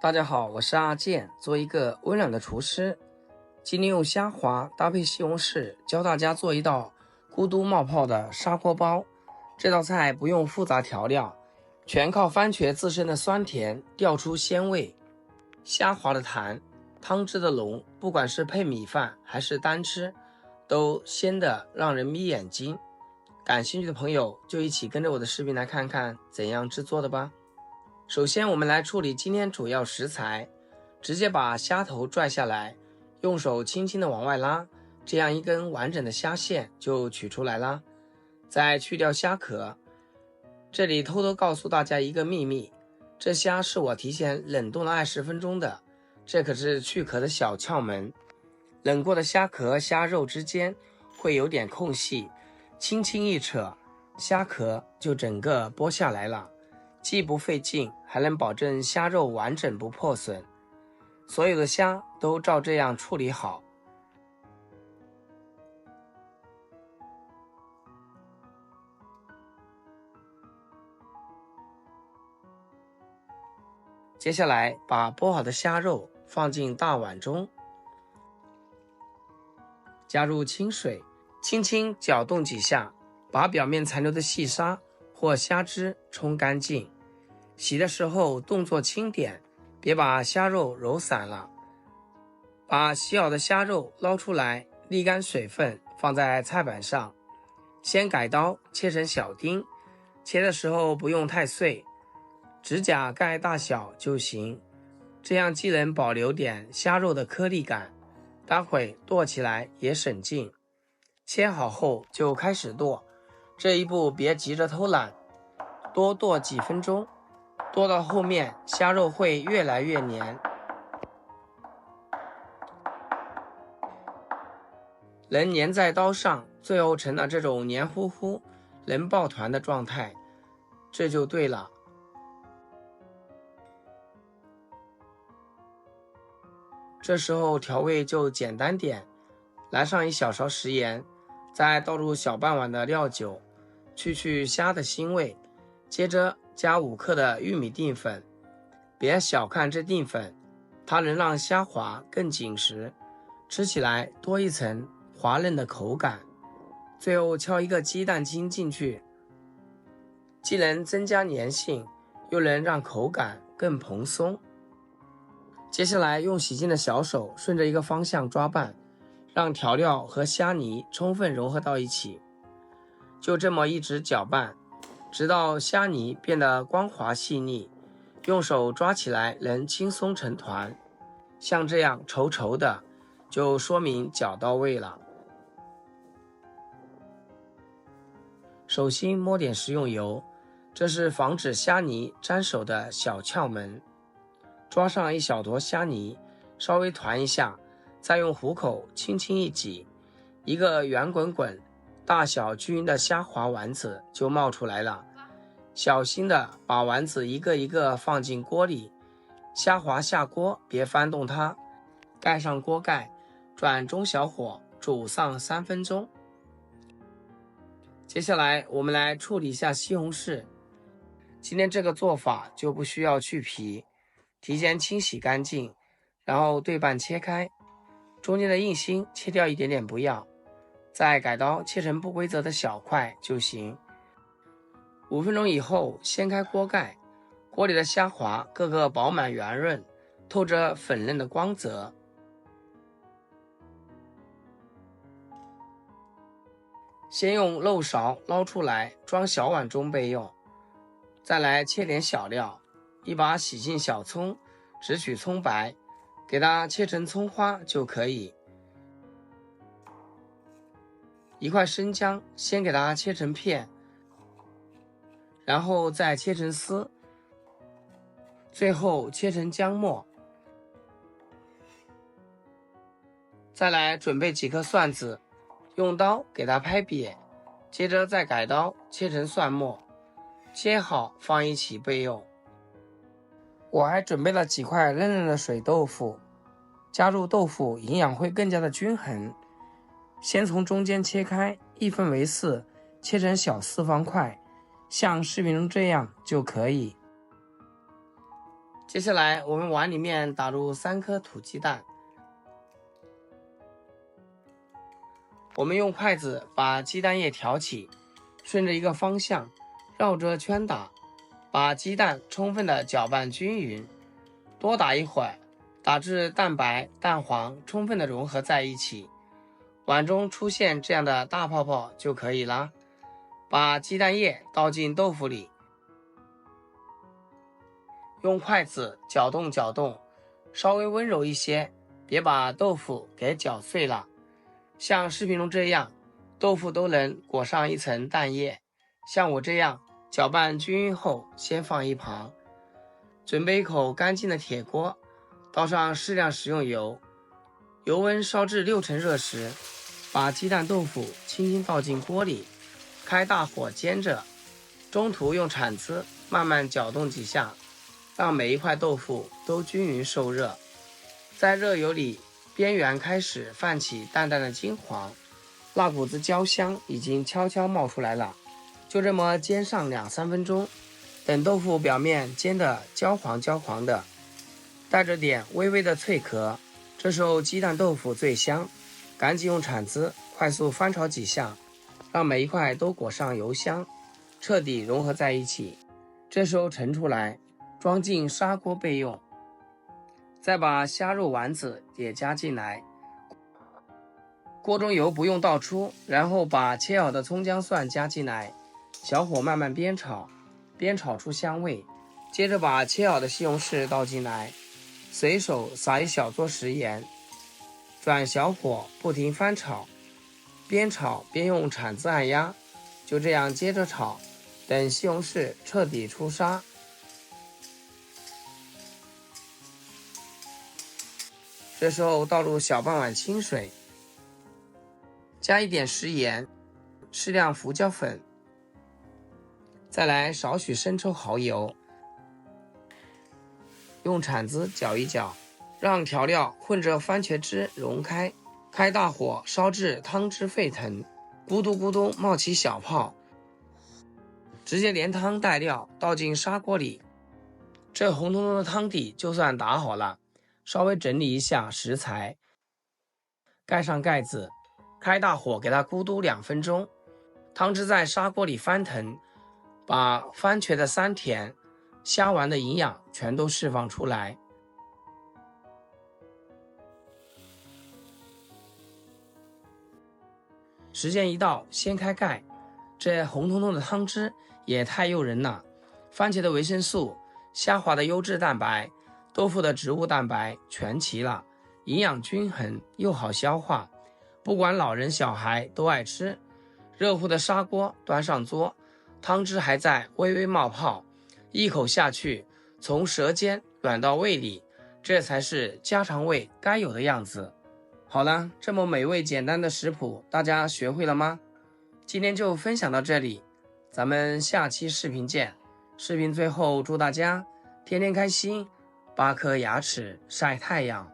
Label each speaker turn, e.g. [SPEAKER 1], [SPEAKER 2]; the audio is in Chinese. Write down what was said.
[SPEAKER 1] 大家好，我是阿健，做一个温暖的厨师。今天用虾滑搭配西红柿，教大家做一道咕嘟冒泡的砂锅包。这道菜不用复杂调料，全靠番茄自身的酸甜调出鲜味。虾滑的弹，汤汁的浓，不管是配米饭还是单吃，都鲜得让人眯眼睛。感兴趣的朋友就一起跟着我的视频来看看怎样制作的吧。首先我们来处理今天主要食材，直接把虾头拽下来，用手轻轻的往外拉，这样一根完整的虾线就取出来了。再去掉虾壳。这里偷偷告诉大家一个秘密，这虾是我提前冷冻了20分钟的，这可是去壳的小窍门。冷过的虾壳虾肉之间会有点空隙，轻轻一扯，虾壳就整个剥下来了，既不费劲，还能保证虾肉完整不破损。所有的虾都照这样处理好。接下来把剥好的虾肉放进大碗中，加入清水，轻轻搅动几下，把表面残留的细沙或虾汁冲干净。洗的时候动作轻点，别把虾肉揉散了。把洗好的虾肉捞出来，沥干水分，放在菜板上。先改刀切成小丁，切的时候不用太碎，指甲盖大小就行，这样既能保留点虾肉的颗粒感，待会剁起来也省劲。切好后就开始剁，这一步别急着偷懒，多剁几分钟，剁到后面虾肉会越来越黏，能粘在刀上，最后成了这种黏糊糊能抱团的状态，这就对了。这时候调味就简单点，来上1小勺食盐，再倒入小半碗的料酒，去虾的腥味，接着加5克的玉米淀粉。别小看这淀粉，它能让虾滑更紧实，吃起来多一层滑嫩的口感。最后敲一个鸡蛋清进去，既能增加粘性，又能让口感更蓬松。接下来用洗净的小手顺着一个方向抓拌，让调料和虾泥充分融合到一起。就这么一直搅拌，直到虾泥变得光滑细腻，用手抓起来能轻松成团，像这样稠稠的，就说明搅到位了。手心摸点食用油，这是防止虾泥沾手的小窍门。抓上一小坨虾泥，稍微团一下，再用虎口轻轻一挤，一个圆滚滚、大小均匀的虾滑丸子就冒出来了。小心的把丸子一个一个放进锅里，虾滑下锅别翻动它，盖上锅盖，转中小火煮上3分钟。接下来我们来处理一下西红柿。今天这个做法就不需要去皮，提前清洗干净，然后对半切开，中间的硬心切掉一点点不要，再改刀切成不规则的小块就行。5分钟以后掀开锅盖，锅里的虾滑个个饱满圆润，透着粉嫩的光泽。先用漏勺捞出来装小碗中备用，再来切点小料，一把洗净小葱，只取葱白，给它切成葱花就可以。一块生姜，先给它切成片，然后再切成丝，最后切成姜末。再来准备几颗蒜子，用刀给它拍瘪，接着再改刀切成蒜末，切好放一起备用。我还准备了几块嫩嫩的水豆腐，加入豆腐营养会更加的均衡。先从中间切开，1分为4，切成小4方块，像视频中这样就可以。接下来我们碗里面打入3颗土鸡蛋，我们用筷子把鸡蛋液挑起，顺着一个方向绕着圈打，把鸡蛋充分的搅拌均匀，多打一会儿，打至蛋白、蛋黄充分的融合在一起，碗中出现这样的大泡泡就可以了。把鸡蛋液倒进豆腐里，用筷子搅动搅动，稍微温柔一些，别把豆腐给搅碎了。像视频中这样，豆腐都能裹上一层蛋液。像我这样搅拌均匀后，先放一旁。准备一口干净的铁锅，倒上适量食用油，油温烧至6成热时，把鸡蛋豆腐轻轻倒进锅里，开大火煎着，中途用铲子慢慢搅动几下，让每一块豆腐都均匀受热。在热油里，边缘开始泛起淡淡的金黄，辣谷子焦香已经悄悄冒出来了。就这么煎上2-3分钟，等豆腐表面煎得焦黄焦黄的，带着点微微的脆壳，这时候鸡蛋豆腐最香。赶紧用铲子快速翻炒几下，让每一块都裹上油香，彻底融合在一起。这时候盛出来，装进砂锅备用。再把虾肉丸子也加进来，锅中油不用倒出，然后把切好的葱姜蒜加进来，小火慢慢煸炒，煸炒出香味。接着把切好的西红柿倒进来，随手撒一小撮食盐，转小火不停翻炒，边炒边用铲子按压，就这样接着炒，等西红柿彻底出沙。这时候倒入小半碗清水，加一点食盐，适量胡椒粉，再来少许生抽蚝油，用铲子搅一搅，让调料混着番茄汁溶开，开大火烧至汤汁沸腾，咕嘟咕嘟冒起小泡，直接连汤带料倒进砂锅里。这红彤彤的汤底就算打好了，稍微整理一下食材，盖上盖子，开大火给它咕嘟2分钟，汤汁在砂锅里翻腾，把番茄的酸甜、虾丸的营养全都释放出来。时间一到，掀开盖，这红彤彤的汤汁也太诱人了。番茄的维生素、虾滑的优质蛋白、豆腐的植物蛋白全齐了，营养均衡又好消化，不管老人小孩都爱吃。热乎的砂锅端上桌，汤汁还在微微冒泡，一口下去，从舌尖软到胃里，这才是家常味该有的样子。好了，这么美味简单的食谱，大家学会了吗？今天就分享到这里，咱们下期视频见。视频最后祝大家天天开心，8颗牙齿晒太阳。